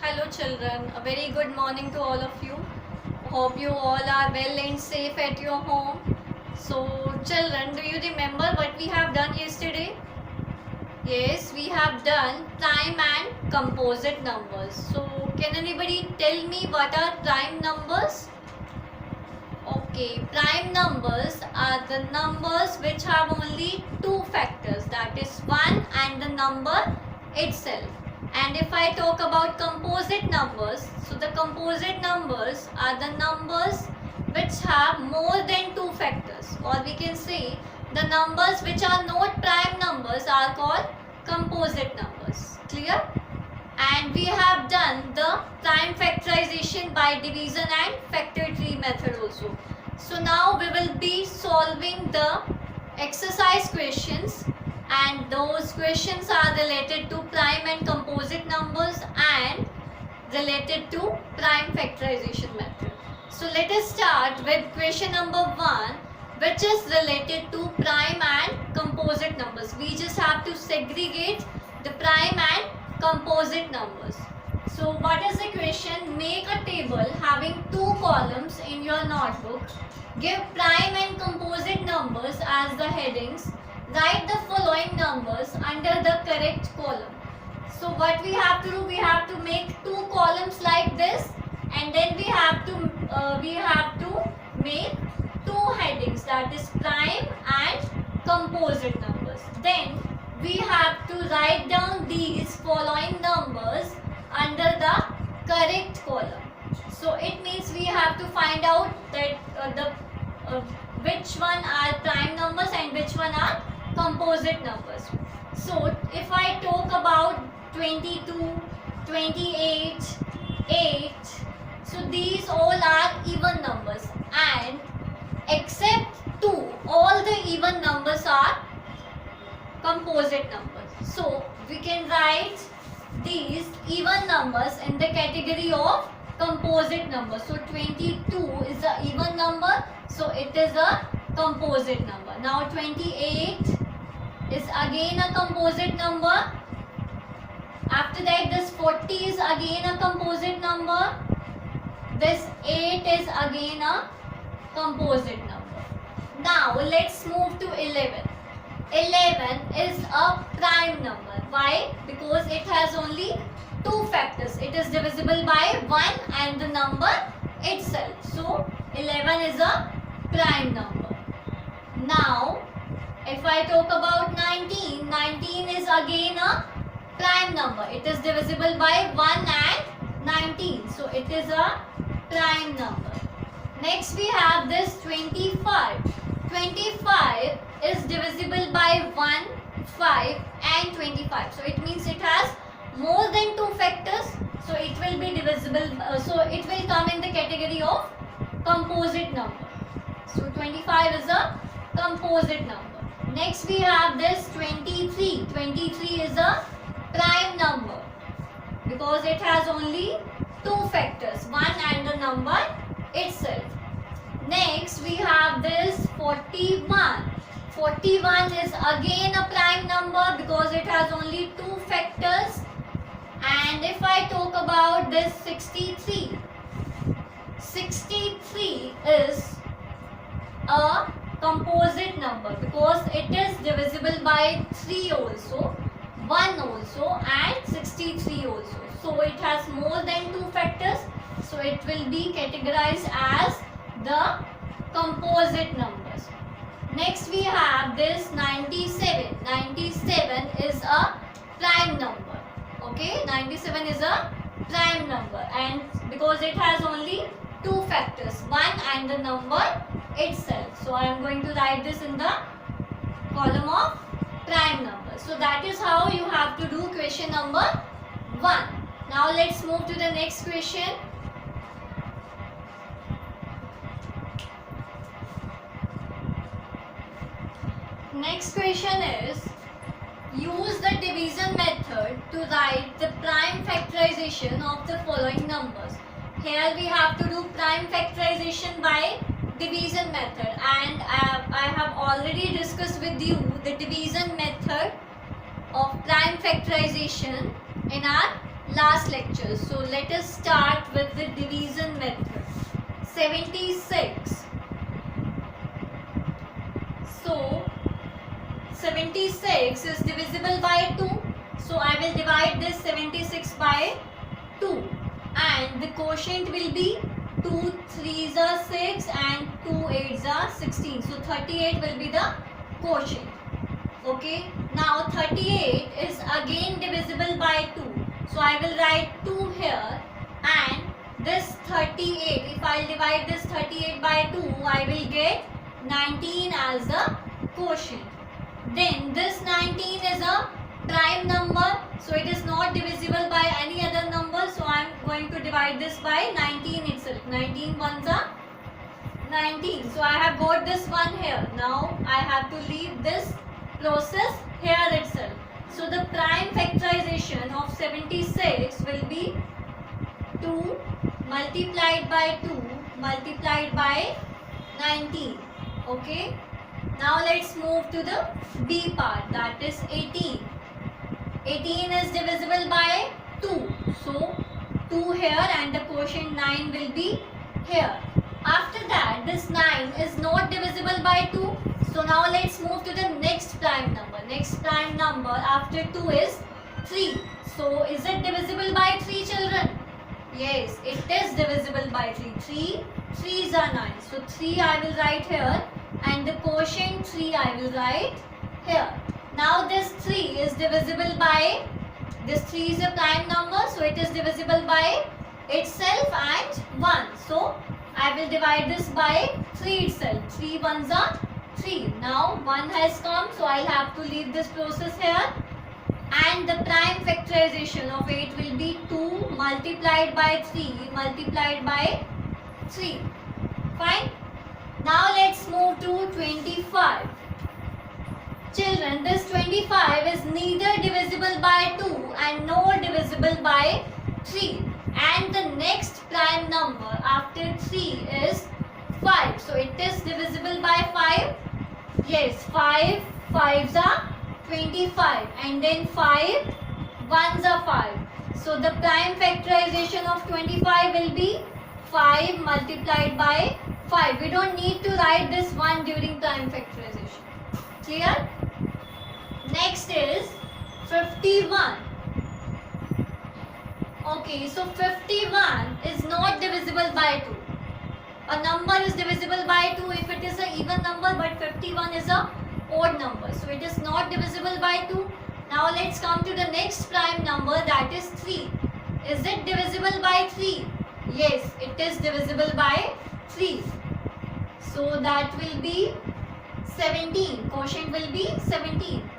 Hello children, a very good morning to all of you. Hope you all are well and safe at your home. So children, do you remember what we have done yesterday? Yes, we have done prime and composite numbers. So can anybody tell me what are prime numbers? Okay, prime numbers are the numbers which have only two factors, that is 1 and the number itself. And if I talk about composite numbers, so the composite numbers are the numbers which have more than two factors, or we can say the numbers which are not prime numbers are called composite numbers. Clear? And we have done the prime factorization by division and factor tree method also. So now we will be solving the exercise questions, and those questions are related to prime and composite numbers and related to prime factorization method. So let us start with question number 1, which is related to prime and composite numbers. We just have to segregate the prime and composite numbers. So what is the question? Make a table having two columns in your notebook. Give prime and composite numbers as the headings. Write the following numbers under the correct column. So what we have to do, we have to make two columns like this, and then we have to make two headings, that is prime and composite numbers. Then we have to write down these following numbers under the correct column. So it means we have to find out that which one are prime numbers and which one are composite numbers. So if I talk about 22, 28, 8, so these all are even numbers, and except 2, all the even numbers are composite numbers. So we can write these even numbers in the category of composite numbers. So 22 is an even number, so it is a composite number. Now 28 is again a composite number. After that, this 40 is again a composite number. This 8 is again a composite number. Now let's move to 11. 11 is a prime number. Why? Because it has only two factors. It is divisible by 1 and the number itself. So 11 is a prime number. Now if I talk about 19, 19 is again a prime number. It is divisible by 1 and 19. So it is a prime number. Next we have this 25. 25 is divisible by 1, 5 and 25. So it means it has more than two factors. So it will be divisible. So it will come in the category of composite number. So 25 is a composite number. Next we have this 23. 23 is a prime number because it has only two factors, 1 and the number itself. Next we have this 41. 41 is again a prime number because it has only two factors. And if I talk about this 63, 63 is a composite number because it is divisible by 3 also, 1 also and 63 also. So it has more than two factors. So it will be categorized as the composite numbers. Next we have this 97. 97 is a prime number. Okay, 97 is a prime number, and because it has only two factors, 1 and the number itself. So I am going to write this in the column of prime numbers. So that is how you have to do question number 1. Now let's move to the next question. Next question is, use the division method to write the prime factorization of the following numbers. Here we have to do prime factorization by division method, and I have already discussed with you the division method of prime factorization in our last lecture. So let us start with the division method. 76. So 76 is divisible by 2. So I will divide this 76 by 2 and the quotient will be 2 3s are 6 and 2 8s are 16. So 38 will be the quotient. Okay. Now 38 is again divisible by 2. So I will write 2 here and this 38, if I divide this 38 by 2, I will get 19 as the quotient. Then this 19 is a prime number, so it is not divisible by any other number. So I am going to divide this by 19 itself. 19 ones are 19. So I have got this one here. Now I have to leave this process here itself. So the prime factorization of 76 will be 2 multiplied by 2 multiplied by 19. Okay. Now let's move to the B part, that is 18. 18 is divisible by 2. So 2 here and the quotient 9 will be here. After that, this 9 is not divisible by 2. So now let's move to the next prime number. Next prime number after 2 is 3. So is it divisible by 3, children? Yes, it is divisible by 3. 3 3s are 9. So 3 I will write here and the quotient 3 I will write here. Now this 3 is divisible by, this 3 is a prime number, so it is divisible by itself and 1. So I will divide this by 3 itself. 3 ones are 3. Now 1 has come, so I will have to leave this process here. And the prime factorization of 8 will be 2 multiplied by 3 multiplied by 3. Fine. Now let's move to 25. Children, this 25 is neither divisible by 2 and nor divisible by 3. And the next prime number after 3 is 5. So it is divisible by 5. Yes, 5 5s are 25 and then 5 1s are 5. So the prime factorization of 25 will be 5 multiplied by 5. We don't need to write this 1 during prime factorization. Clear? Next is 51. Okay, so 51 is not divisible by 2. A number is divisible by 2 if it is an even number, but 51 is a odd number. So it is not divisible by 2. Now let's come to the next prime number, that is 3. Is it divisible by 3? Yes, it is divisible by 3. So that will be 17. Quotient will be 17.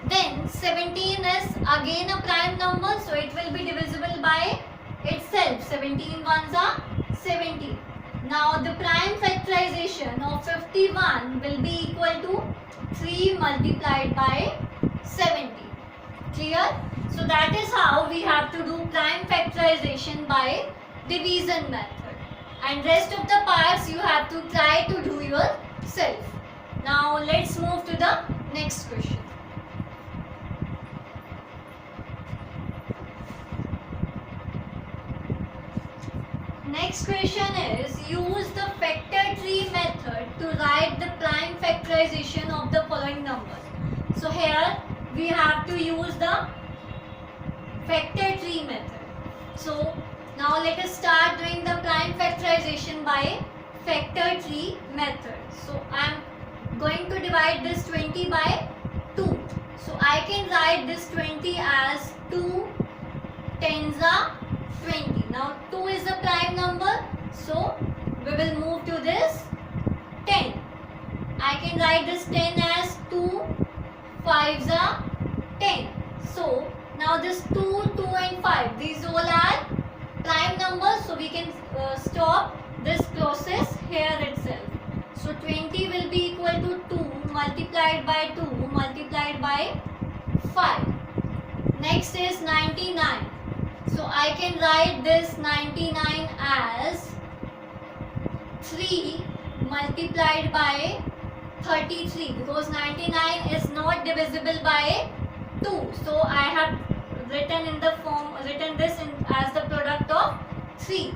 Then 17 is again a prime number, so it will be divisible by itself. 17 ones are 17. Now the prime factorization of 51 will be equal to 3 multiplied by 70. Clear? So that is how we have to do prime factorization by division method. And rest of the parts you have to try to do yourself. Now let's move to the next question. Next question is, use the factor tree method to write the prime factorization of the following numbers. So here we have to use the factor tree method. So now let us start doing the prime factorization by factor tree method. So I am going to divide this 20 by 2. So I can write this 20 as 2 tens are 20. Now 2 is a prime number, so we will move to this 10. I can write this 10 as 2 5s are 10. So now this 2, 2 and 5, these all are prime numbers, so we can stop this process here itself. So 20 will be equal to 2 multiplied by 2 multiplied by 5. Next is 99. So I can write this 99 as 3 multiplied by 33, because 99 is not divisible by 2. So I have written this in 3.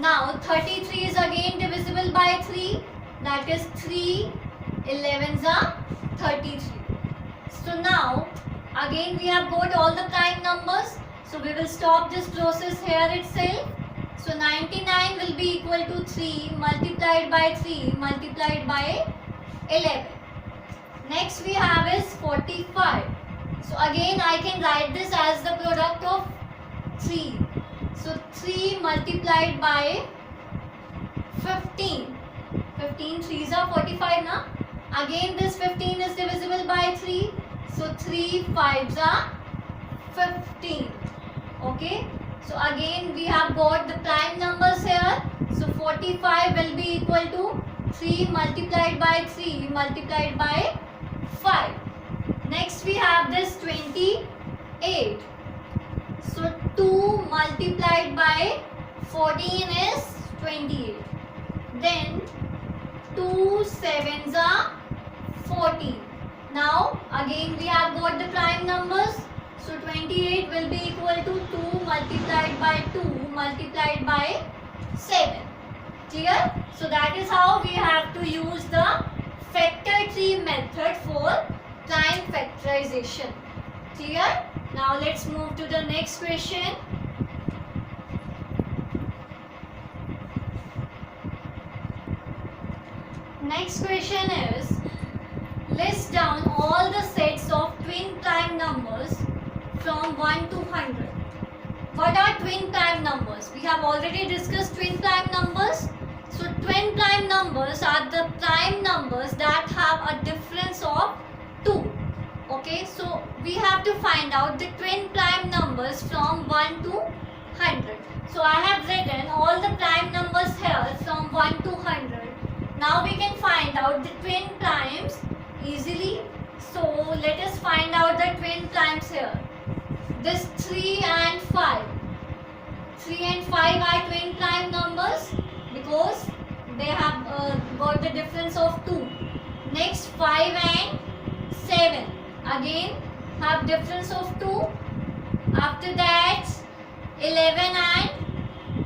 Now 33 is again divisible by 3. That is 3 11s are 33. So now again we have got all the prime numbers. So we will stop this process here itself. So 99 will be equal to 3 multiplied by 3 multiplied by 11. Next we have is 45. So again I can write this as the product of 3. So 3 multiplied by 15. 15 3s are 45 now. Again this 15 is divisible by 3. So 3 5s are 15. Okay. So again we have got the prime numbers here. So 45 will be equal to 3 multiplied by 3 multiplied by 5. Next we have this 28. So 2 multiplied by 14 is 28. Then 2 7s are 14. Now again we have got the prime numbers. So 28 will be equal to 2 multiplied by 2 multiplied by 7. Clear? So that is how we have to use the factor tree method for prime factorization. Clear? Now let's move to the next question. Next question is, list down all the sets of twin prime numbers from 1 to 100. What are twin prime numbers? We have already discussed twin prime numbers. So twin prime numbers are the prime numbers that have a difference of 2. Okay, so we have to find out the twin prime numbers from 1 to 100. So I have written all the prime numbers here from 1 to 100. Now we can find out the twin primes easily. So let us find out the twin primes here. This 3 and 5. 3 and 5 are twin prime numbers because they have got the difference of 2. Next 5 and 7 again have difference of 2. After that 11 and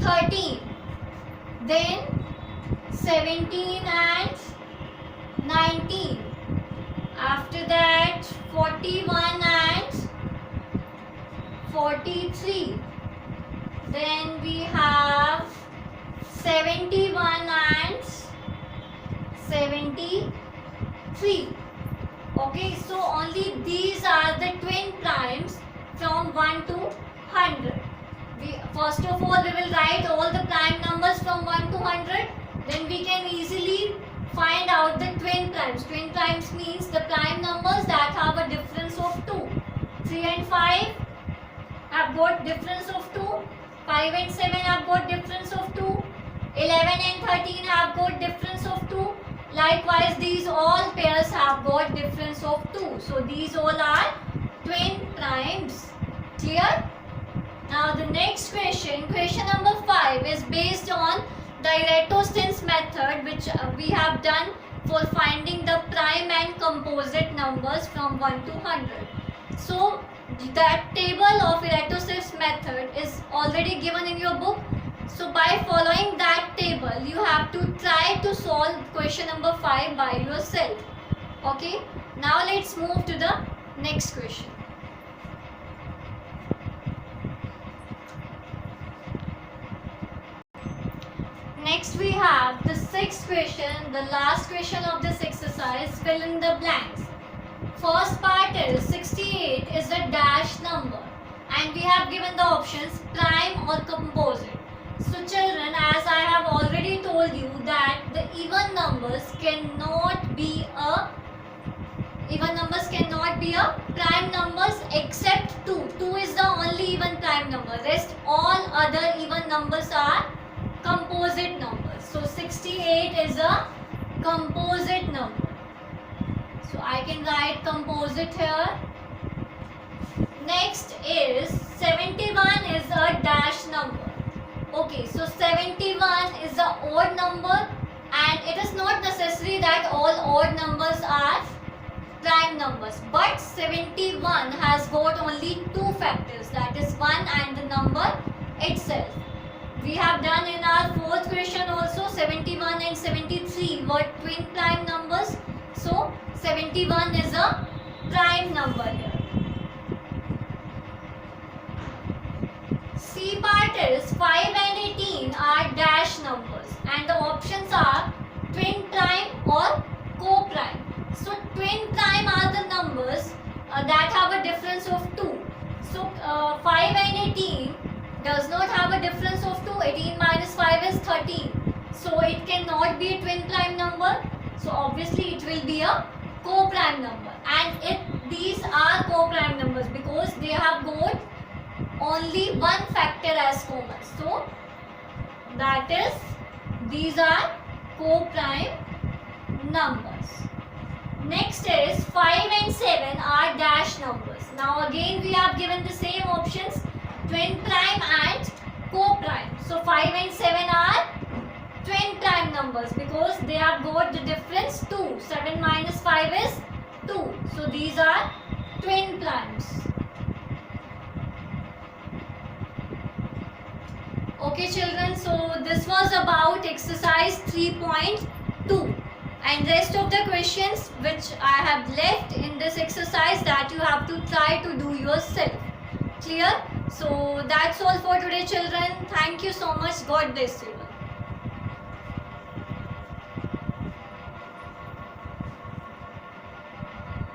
13. Then 17 and 19. After that 41 and 43. Then we have 71 and 73. Okay, so only these are the twin primes from 1 to 100. First of all we will write all the prime numbers from 1 to 100. Then we can easily find out the twin primes. Twin primes means the prime numbers that have a difference of 2. 3 and 5 have got difference of 2. 5 and 7 have got difference of 2. 11 and 13 have got difference of 2. Likewise, these all pairs have got difference of 2. So these all are twin primes. Clear? Now the next question, question number 5 is based on the Eratosthenes method which we have done for finding the prime and composite numbers from 1 to 100. So that table of Eratosthenes method is already given in your book. So by following that table you have to try to solve question number 5 by yourself. Okay. Now let's move to the next question. Next we have the sixth question, the last question of this exercise, fill in the blanks. First part is 68 is a dash number and we have given the options prime or composite. So children, as I have already told you that the even numbers cannot be a prime numbers except 2. 2 is the only even prime number. Rest all other even numbers are composite numbers. So 68 is a composite number. So I can write composite here. Next is 71 is a dash number. Okay, so 71 is the odd number and it is not necessary that all odd numbers are prime numbers, but 71 has got only two factors, that is 1 and the number itself. We have done in our fourth question also 71 and 73 were twin prime numbers. So 71 is a prime number here. C part is 5 and 18 are dash numbers and the options are twin prime or co-prime. So twin prime are the numbers that have a difference of 2. So 5 and 18 does not have a difference of 2. 18 minus 5 is 13. So it cannot be a twin prime number. So obviously it will be a co-prime number. And these are co-prime numbers because they have got only one factor as common. So that is, these are co-prime numbers. Next is 5 and 7 are dash numbers. Now again we have given the same options, twin prime and co-prime. So 5 and 7 are twin prime numbers because they have got the difference 2. 7 minus 5 is 2. So these are twin primes. Okay children, so this was about exercise 3.2 and rest of the questions which I have left in this exercise that you have to try to do yourself. Clear? So that's all for today children. Thank you so much. God bless you.